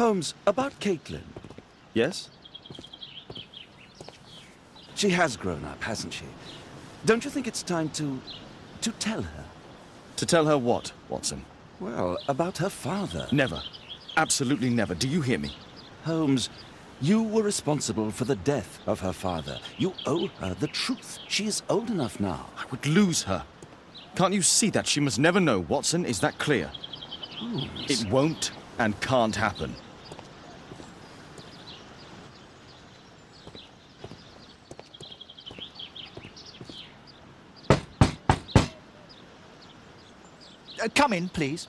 Holmes, about Caitlin. Yes? She has grown up, hasn't she? Don't you think it's time to tell her? To tell her what, Watson? Well, about her father. Never. Absolutely never. Do you hear me? Holmes, you were responsible for the death of her father. You owe her the truth. She is old enough now. I would lose her. Can't you see that? She must never know, Watson. Is that clear? Holmes. It won't and can't happen. Come in, please.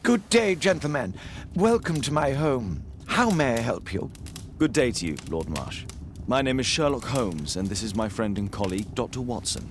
Good day, gentlemen. Welcome to my home. How may I help you? Good day to you, Lord Marsh. My name is Sherlock Holmes, and this is my friend and colleague, Dr. Watson.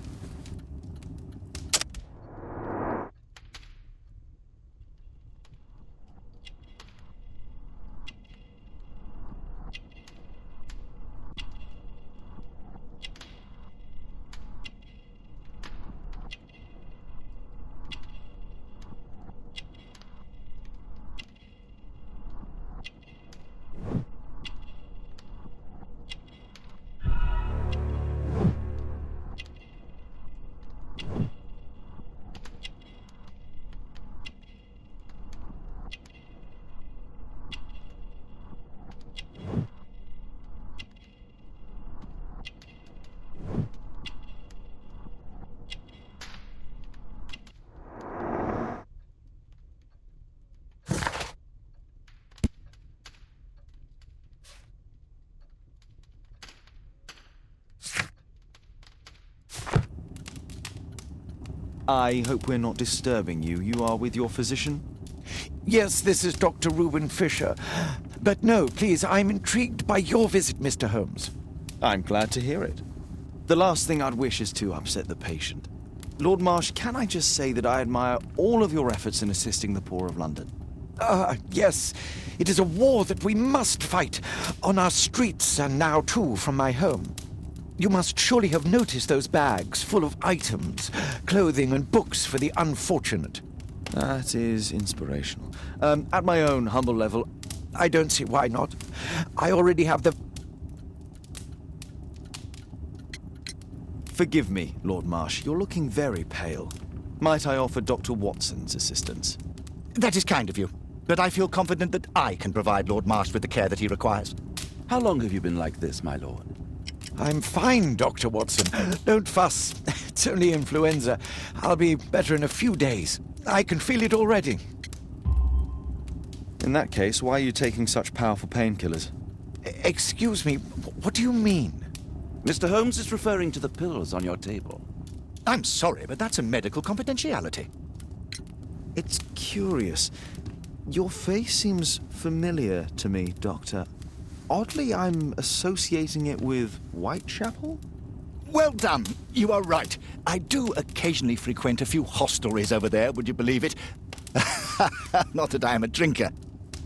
I hope we're not disturbing you. You are with your physician? Yes, this is Dr. Reuben Fisher. But no, please, I'm intrigued by your visit, Mr. Holmes. I'm glad to hear it. The last thing I'd wish is to upset the patient. Lord Marsh, can I just say that I admire all of your efforts in assisting the poor of London? Yes. It is a war that we must fight on our streets and now, too, from my home. You must surely have noticed those bags full of items, clothing and books for the unfortunate. That is inspirational. At my own humble level, I don't see why not. I already have the... Forgive me, Lord Marsh. You're looking very pale. Might I offer Dr. Watson's assistance? That is kind of you, but I feel confident that I can provide Lord Marsh with the care that he requires. How long have you been like this, my lord? I'm fine, Dr. Watson. Don't fuss. It's only influenza. I'll be better in a few days. I can feel it already. In that case, why are you taking such powerful painkillers? Excuse me, what do you mean? Mr. Holmes is referring to the pills on your table. I'm sorry, but that's a medical confidentiality. It's curious. Your face seems familiar to me, Doctor. Oddly, I'm associating it with Whitechapel? Well done. You are right. I do occasionally frequent a few hostelries over there, would you believe it? Not that I am a drinker.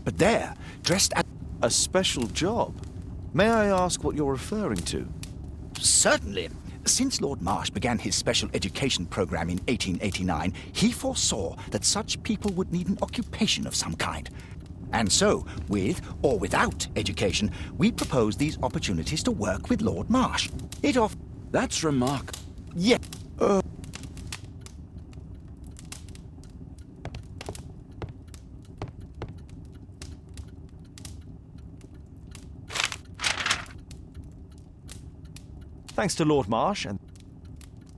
But there, dressed at... A special job? May I ask what you're referring to? Certainly. Since Lord Marsh began his special education program in 1889, he foresaw that such people would need an occupation of some kind. And so, with or without education, we propose these opportunities to work with Lord Marsh. That's remarkable. Yeah. Thanks to Lord Marsh and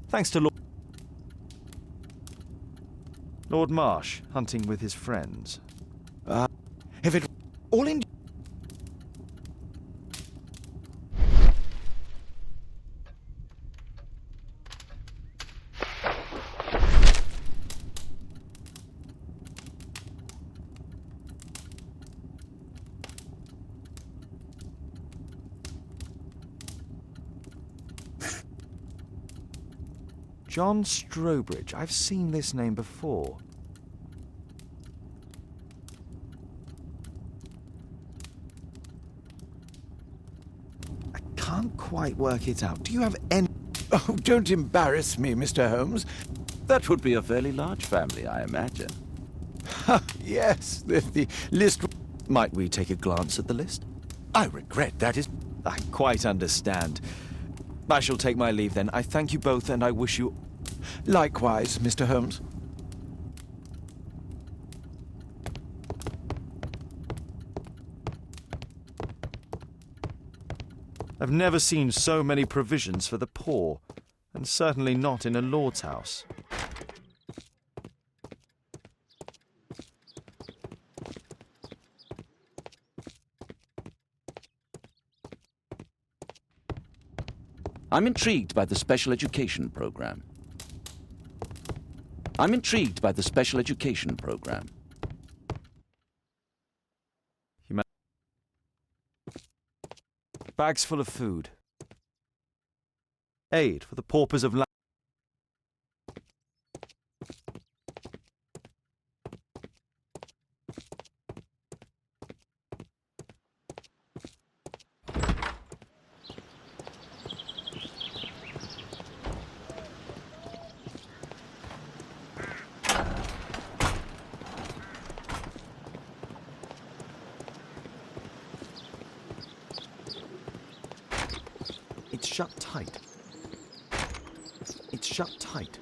thanks to Lord Marsh hunting with his friends. If it all in... John Strobridge. I've seen this name before. I can't quite work it out. Do you have any... Oh, don't embarrass me, Mr. Holmes. That would be a fairly large family, I imagine. Yes, the list... Might we take a glance at the list? I regret that is... I quite understand. I shall take my leave then. I thank you both and I wish you... Likewise, Mr. Holmes. I've never seen so many provisions for the poor, and certainly not in a lord's house. I'm intrigued by the special education program. I'm intrigued by the special education program. Bags full of food. Aid for the paupers of... It's shut tight. It's shut tight.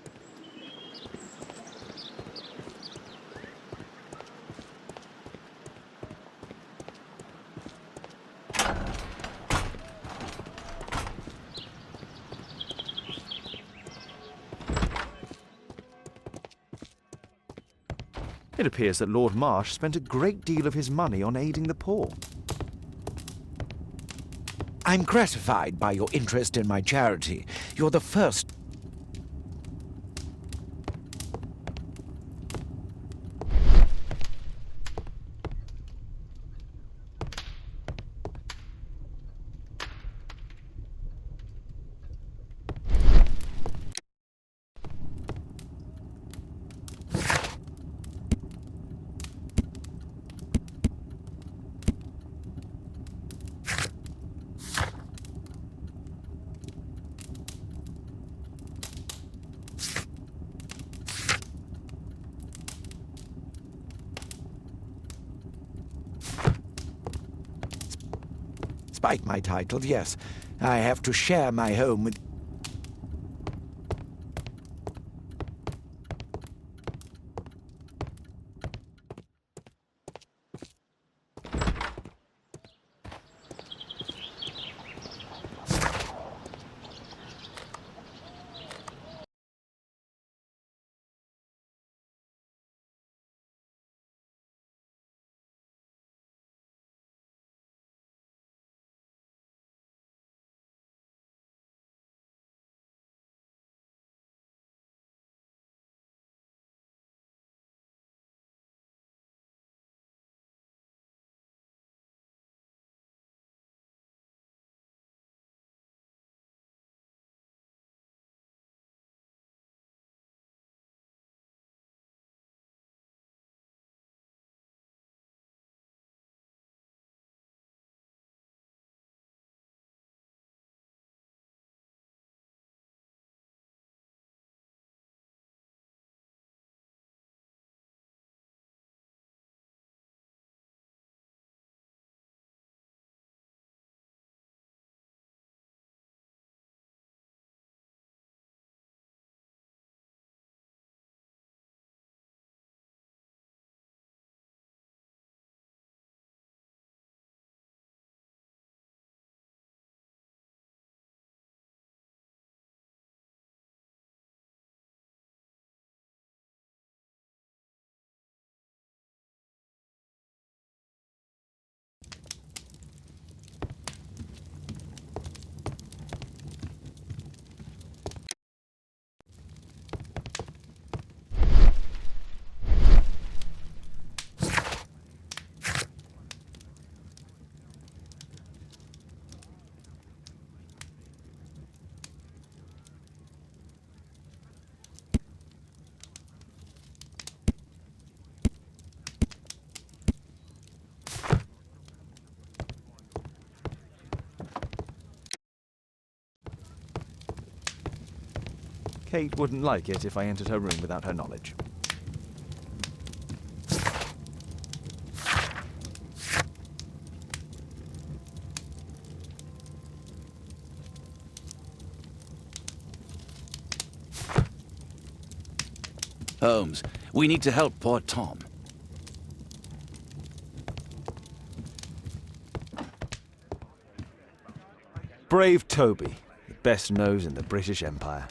It appears that Lord Marsh spent a great deal of his money on aiding the poor. I'm gratified by your interest in my charity. You're the first... Despite my title, yes, I have to share my home with... Kate wouldn't like it if I entered her room without her knowledge. Holmes, we need to help poor Tom. Brave Toby, the best nose in the British Empire.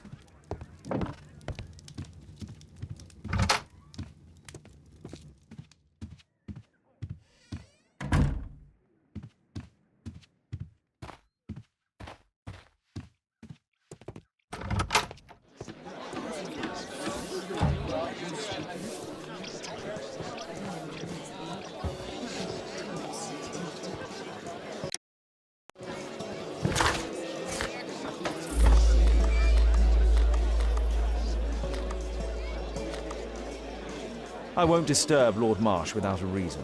I won't disturb Lord Marsh without a reason.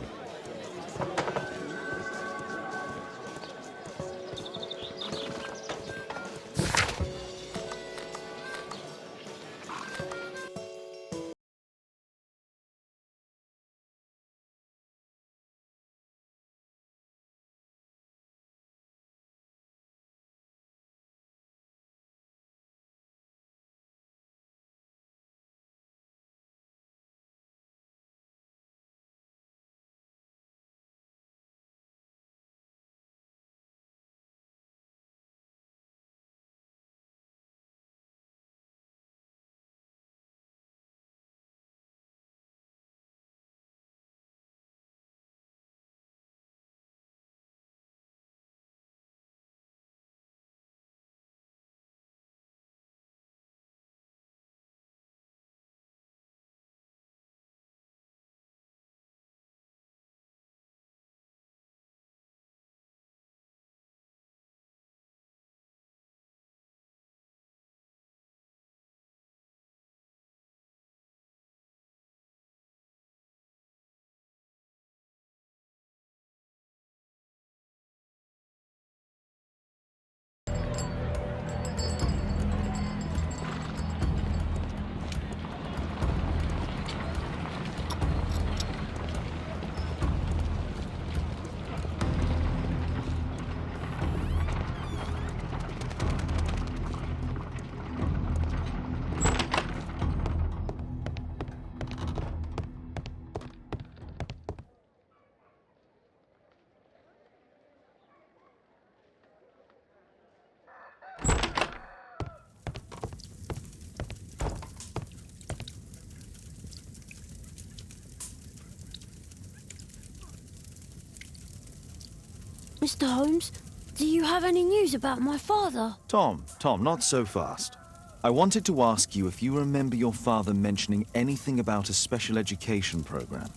Mr. Holmes, do you have any news about my father? Tom, not so fast. I wanted to ask you if you remember your father mentioning anything about a special education program.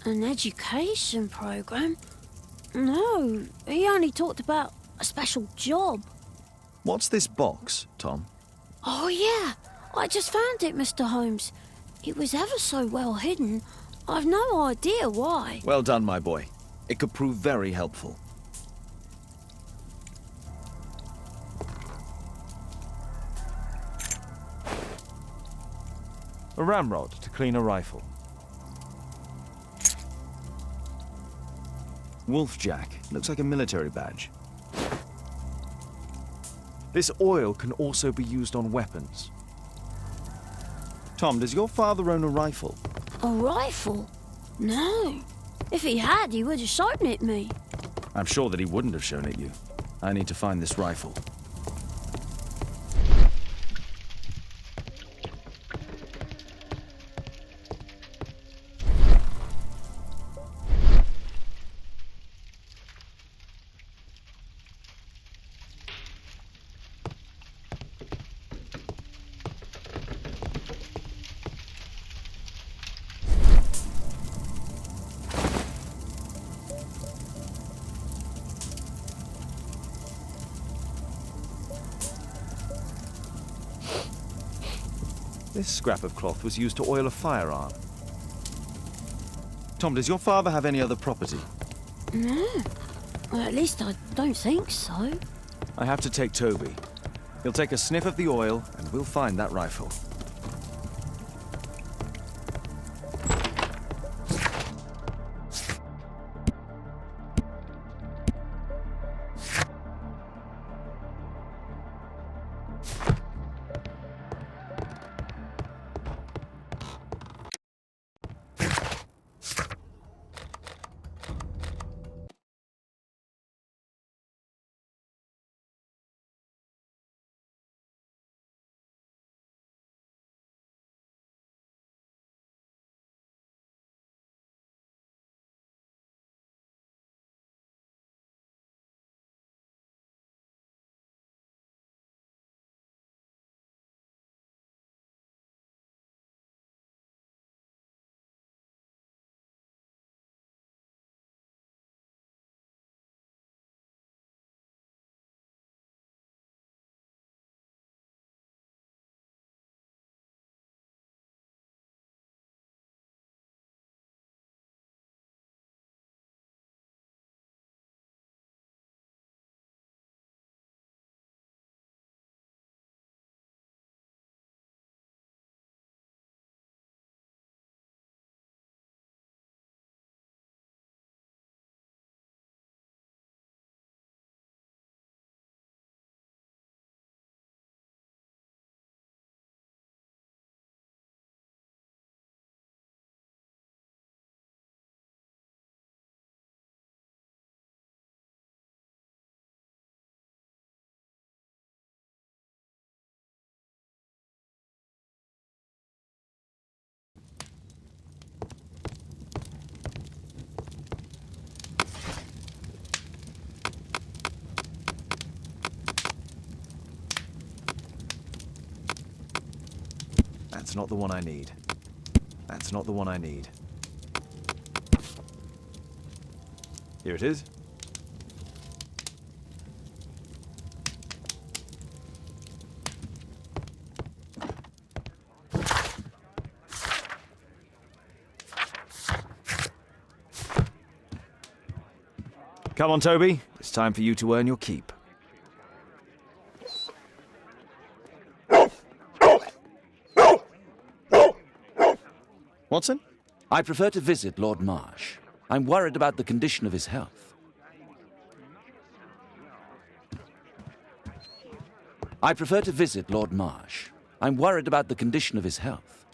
An education program? No, he only talked about a special job. What's this box, Tom? Oh yeah, I just found it, Mr. Holmes. It was ever so well hidden. I've no idea why. Well done, my boy. It could prove very helpful. A ramrod to clean a rifle. Wolfjack. Looks like a military badge. This oil can also be used on weapons. Tom, does your father own a rifle? A rifle? No. If he had, he would have shown it me. I'm sure that he wouldn't have shown it you. I need to find this rifle. This scrap of cloth was used to oil a firearm. Tom, does your father have any other property? No. Well, at least I don't think so. I have to take Toby. He'll take a sniff of the oil, and we'll find that rifle. That's not the one I need. That's not the one I need. Here it is. Come on, Toby. It's time for you to earn your keep. Watson? I prefer to visit Lord Marsh. I'm worried about the condition of his health. I prefer to visit Lord Marsh. I'm worried about the condition of his health.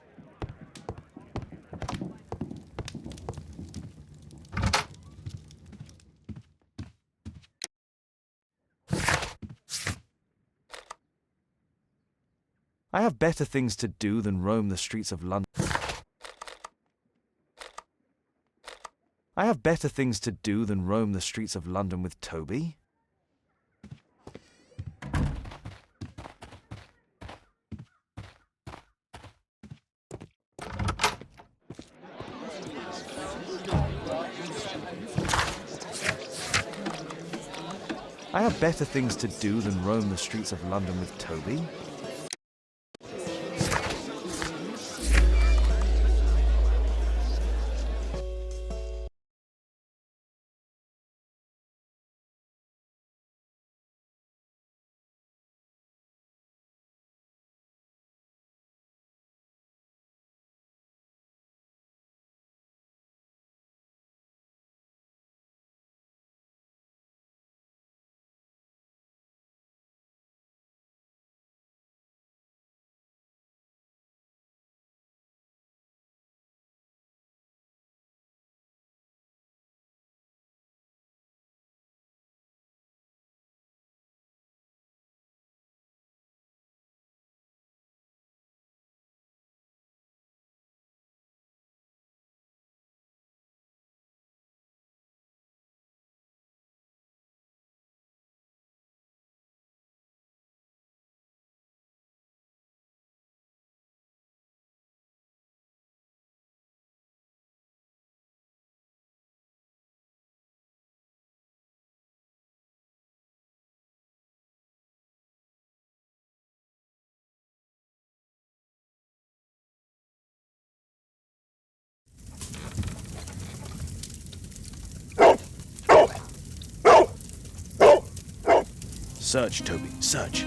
I have better things to do than roam the streets of London. I have better things to do than roam the streets of London with Toby. I have better things to do than roam the streets of London with Toby. Search, Toby, search.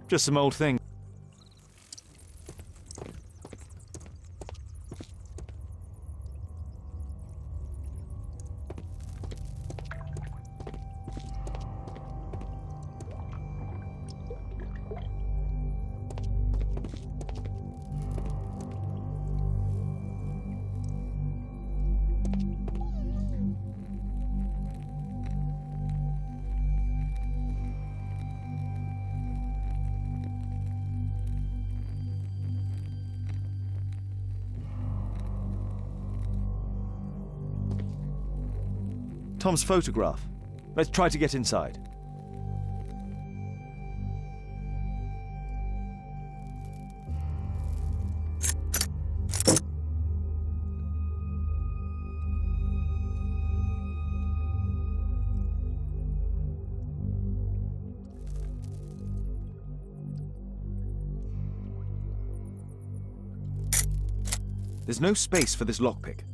Just some old thing. Tom's photograph. Let's try to get inside. There's no space for this lockpick.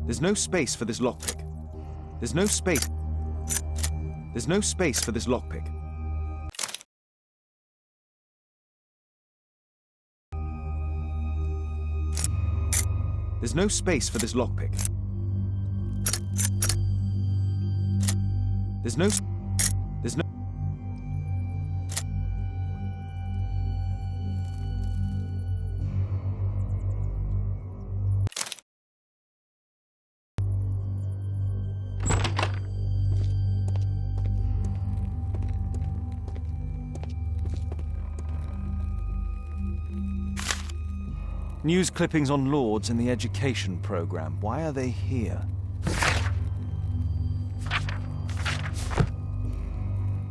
There's no space for this lockpick. There's no space. There's no space for this lockpick. There's no space for this lockpick. There's no. There's no. News clippings on Lords in the education program. Why are they here?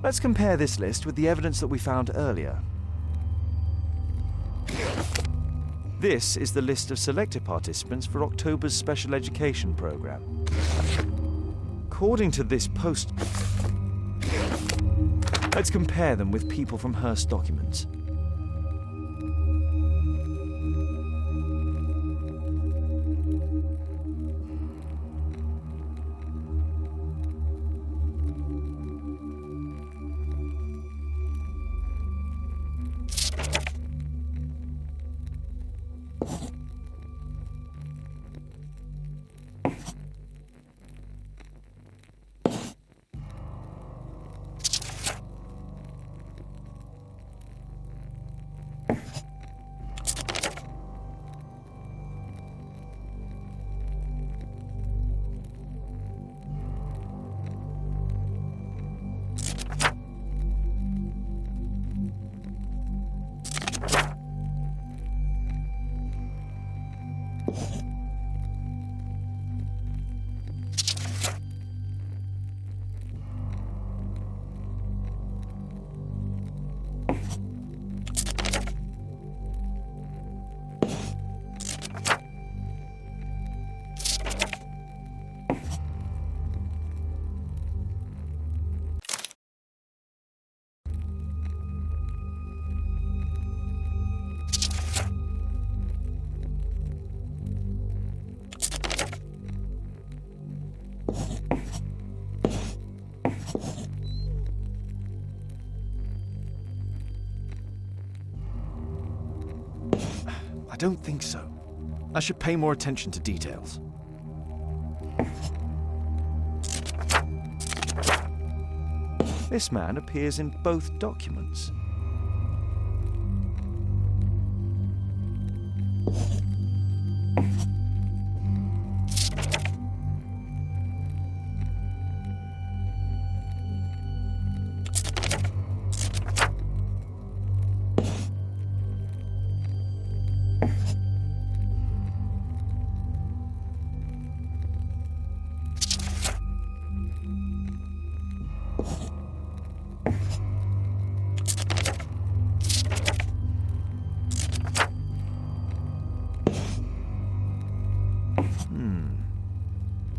Let's compare this list with the evidence that we found earlier. This is the list of selected participants for October's special education program. According to this post, let's compare them with people from Hearst documents. I don't think so. I should pay more attention to details. This man appears in both documents.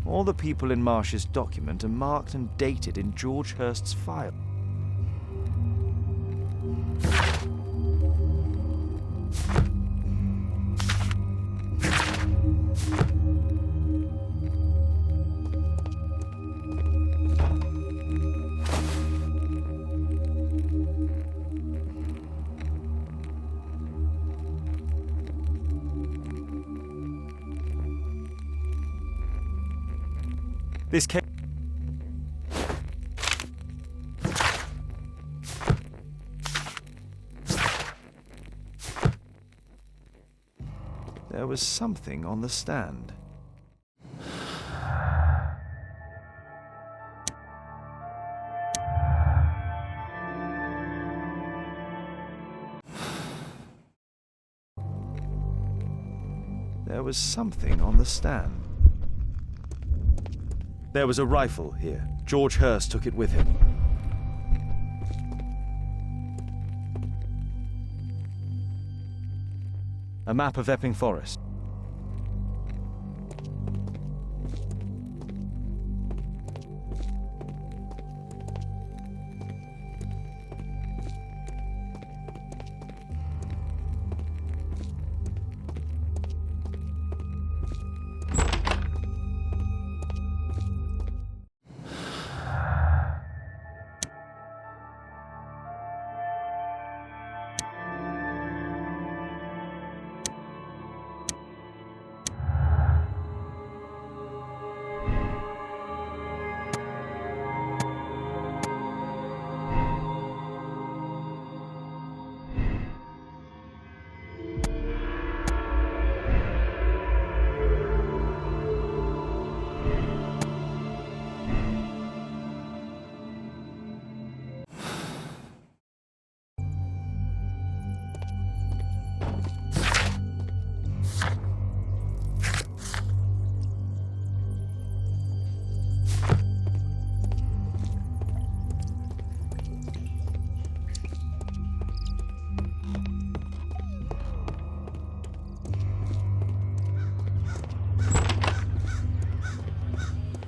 All the people in Marsh's document are marked and dated in George Hurst's file. This case... There was something on the stand. There was something on the stand. There was a rifle here. George Hurst took it with him. A map of Epping Forest.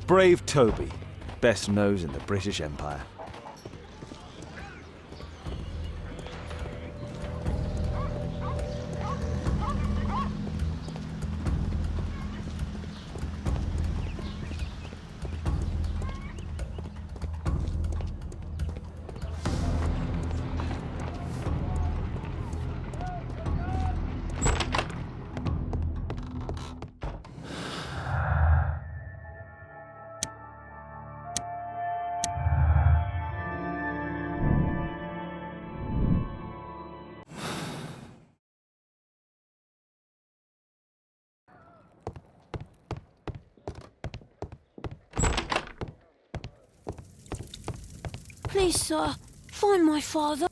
Brave Toby, best nose in the British Empire. Please, sir, find my father.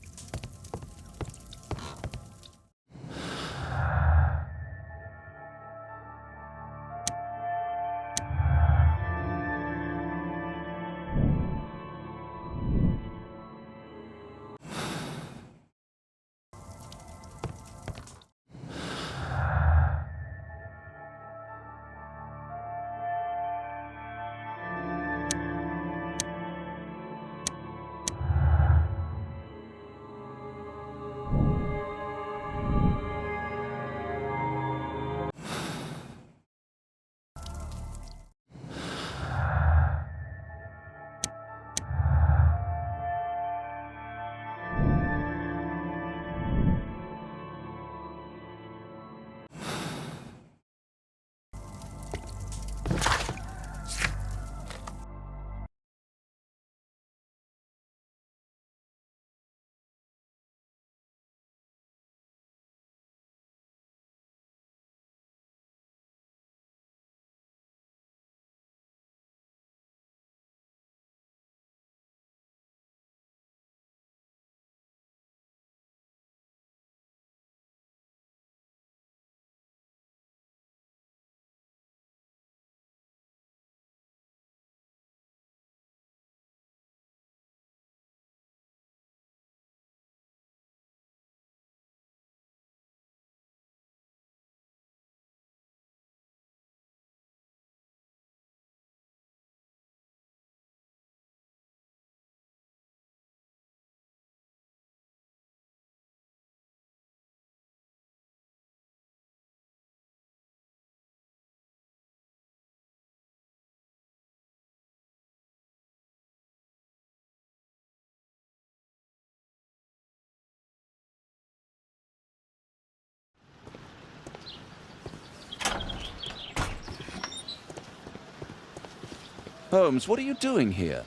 Holmes, what are you doing here?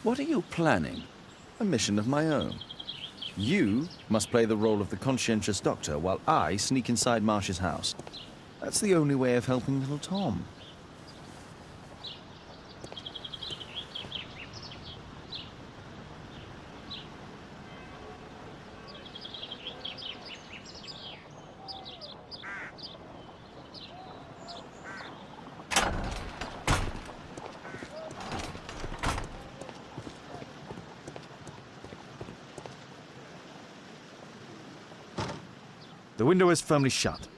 What are you planning? A mission of my own. You must play the role of the conscientious doctor while I sneak inside Marsh's house. That's the only way of helping little Tom. The window is firmly shut.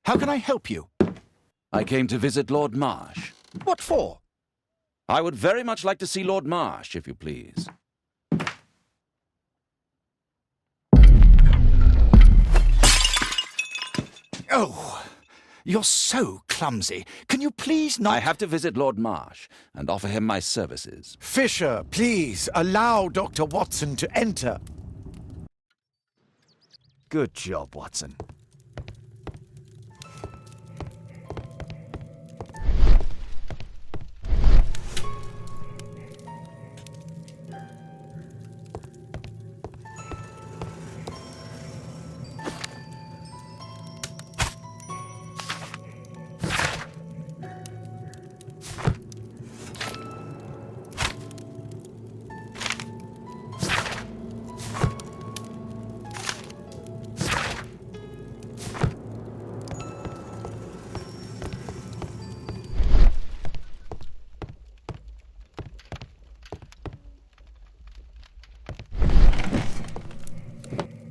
How can I help you? I came to visit Lord Marsh. What for? I would very much like to see Lord Marsh, if you please. Oh, you're so clumsy. Can you please not... I have to visit Lord Marsh and offer him my services. Fisher, please allow Dr. Watson to enter. Good job, Watson.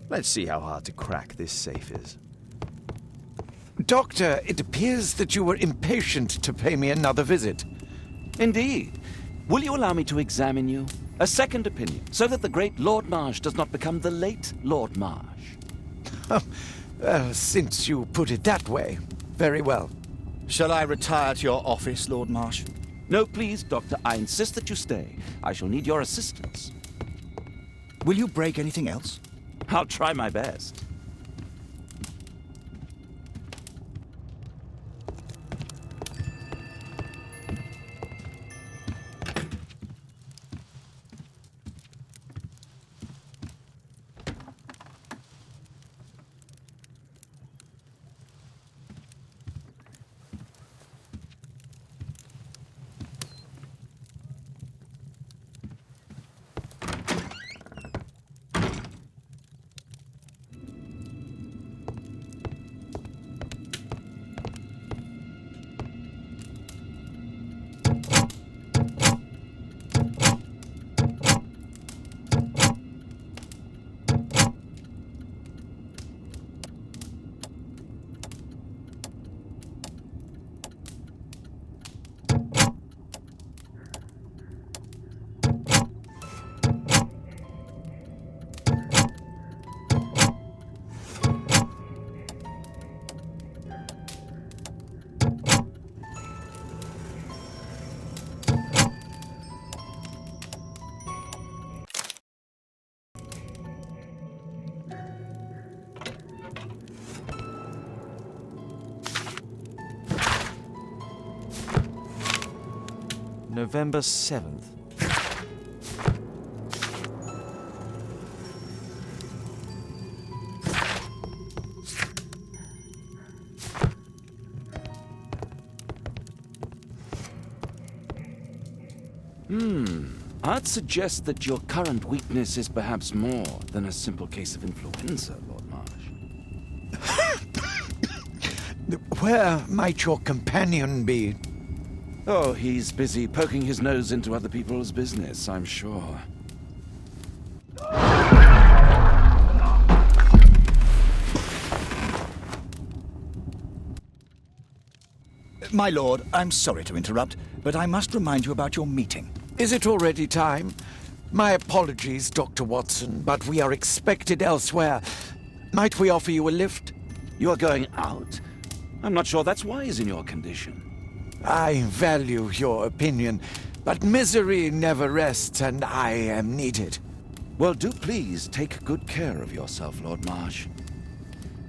Let's see how hard to crack this safe is. Doctor, it appears that you were impatient to pay me another visit. Indeed. Will you allow me to examine you? A second opinion, so that the great Lord Marsh does not become the late Lord Marsh. Well, since you put it that way, very well. Shall I retire to your office, Lord Marsh? No, please, Doctor. I insist that you stay. I shall need your assistance. Will you break anything else? I'll try my best. November 7th. I'd suggest that your current weakness is perhaps more than a simple case of influenza, Lord Marsh. Where might your companion be? Oh, he's busy poking his nose into other people's business, I'm sure. My lord, I'm sorry to interrupt, but I must remind you about your meeting. Is it already time? My apologies, Dr. Watson, but we are expected elsewhere. Might we offer you a lift? You are going out? I'm not sure that's wise in your condition. I value your opinion, but misery never rests, and I am needed. Well, do please take good care of yourself, Lord Marsh.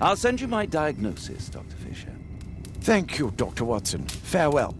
I'll send you my diagnosis, Dr. Fisher. Thank you, Dr. Watson. Farewell.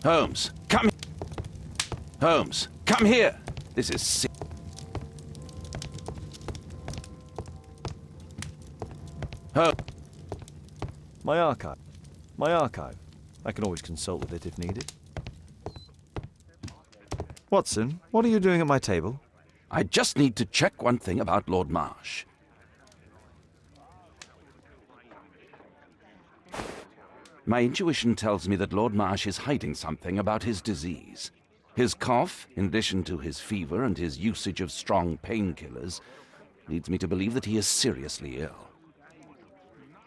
Holmes, come Holmes, come here! This is sick. My archive. My archive. I can always consult with it if needed. Watson, what are you doing at my table? I just need to check one thing about Lord Marsh. My intuition tells me that Lord Marsh is hiding something about his disease. His cough, in addition to his fever and his usage of strong painkillers, leads me to believe that he is seriously ill.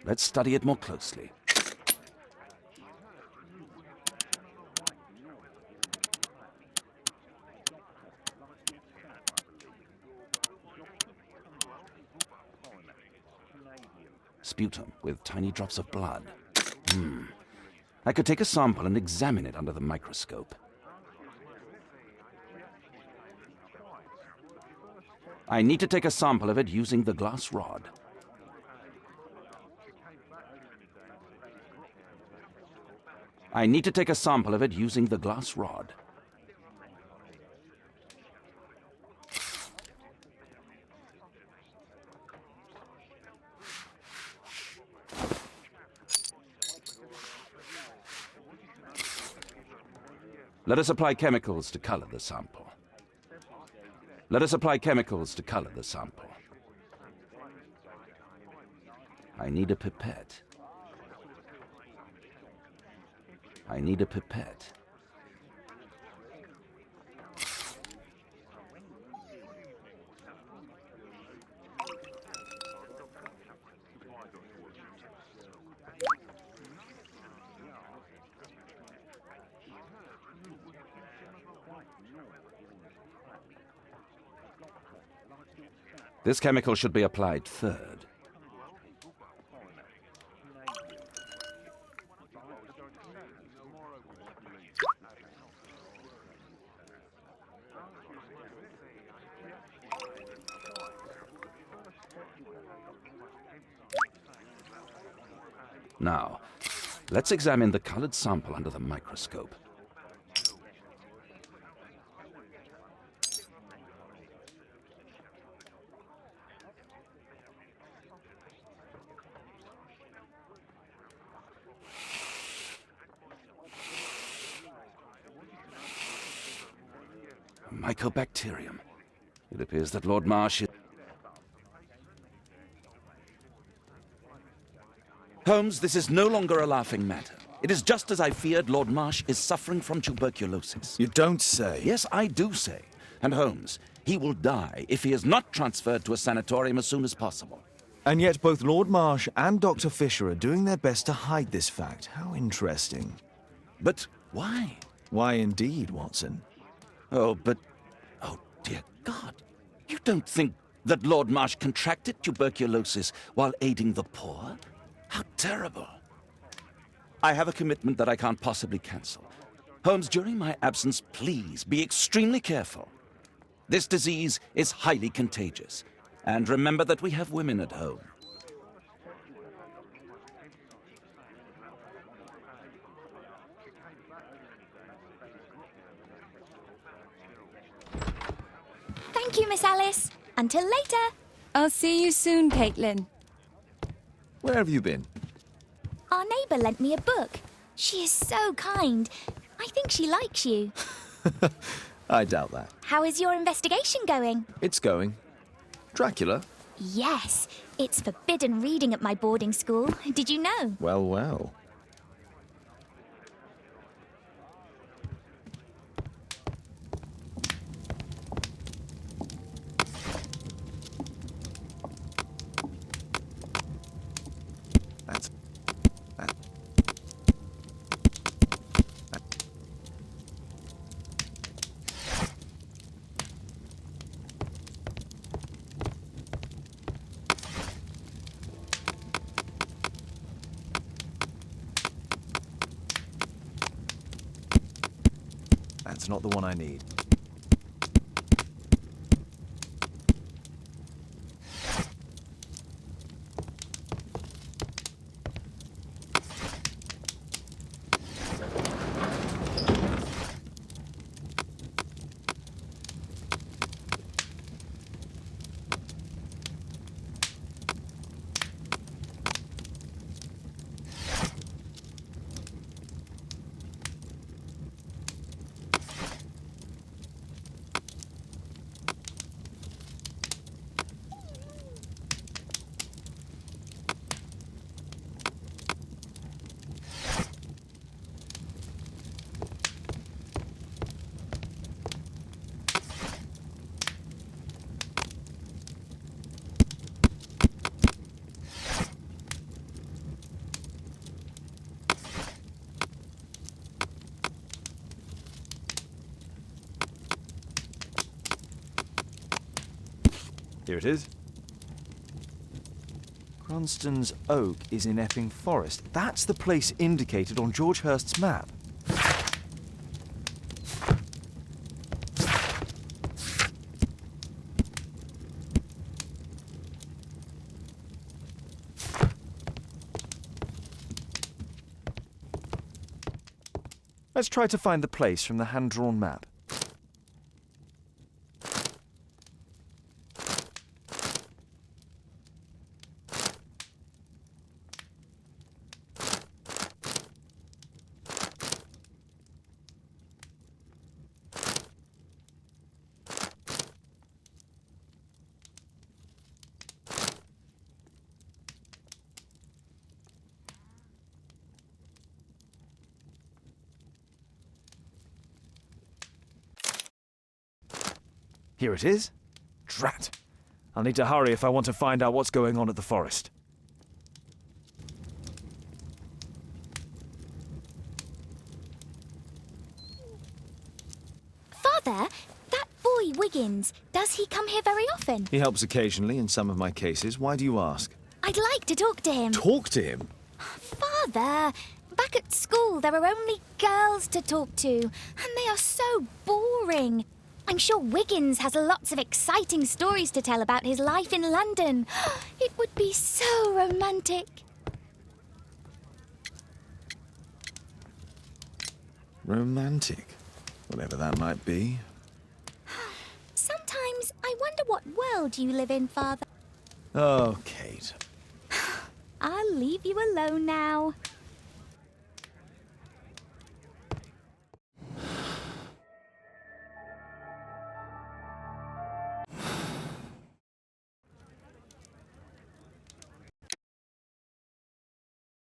Let's study it more closely. Sputum with tiny drops of blood. I could take a sample and examine it under the microscope. I need to take a sample of it using the glass rod. I need to take a sample of it using the glass rod. Let us apply chemicals to color the sample. Let us apply chemicals to color the sample. I need a pipette. I need a pipette. This chemical should be applied third. Now, let's examine the colored sample under the microscope. Mycobacterium. It appears that Lord Marsh is... Holmes, this is no longer a laughing matter. It is just as I feared. Lord Marsh is suffering from tuberculosis. You don't say. Yes, I do say. And Holmes, he will die if he is not transferred to a sanatorium as soon as possible. And yet both Lord Marsh and Dr. Fisher are doing their best to hide this fact. How interesting. But why? Why indeed, Watson? Oh, dear God. You don't think that Lord Marsh contracted tuberculosis while aiding the poor? How terrible. I have a commitment that I can't possibly cancel. Holmes, during my absence, please be extremely careful. This disease is highly contagious. And remember that we have women at home. Thank you, Miss Alice. Until later. I'll see you soon, Caitlin. Where have you been? Our neighbour lent me a book. She is so kind. I think she likes you. I doubt that. How is your investigation going? It's going. Dracula? Yes, it's forbidden reading at my boarding school. Did you know? Well, well. That's not the one I need. Here it is. Cranston's Oak is in Epping Forest. That's the place indicated on George Hurst's map. Let's try to find the place from the hand-drawn map. Here it is. Drat. I'll need to hurry if I want to find out what's going on at the forest. Father, that boy Wiggins, does he come here very often? He helps occasionally in some of my cases. Why do you ask? I'd like to talk to him. Talk to him? Father, back at school there are only girls to talk to, and they are so boring. I'm sure Wiggins has lots of exciting stories to tell about his life in London. It would be so romantic. Romantic? Whatever that might be. Sometimes I wonder what world you live in, Father. Oh, Kate. I'll leave you alone now.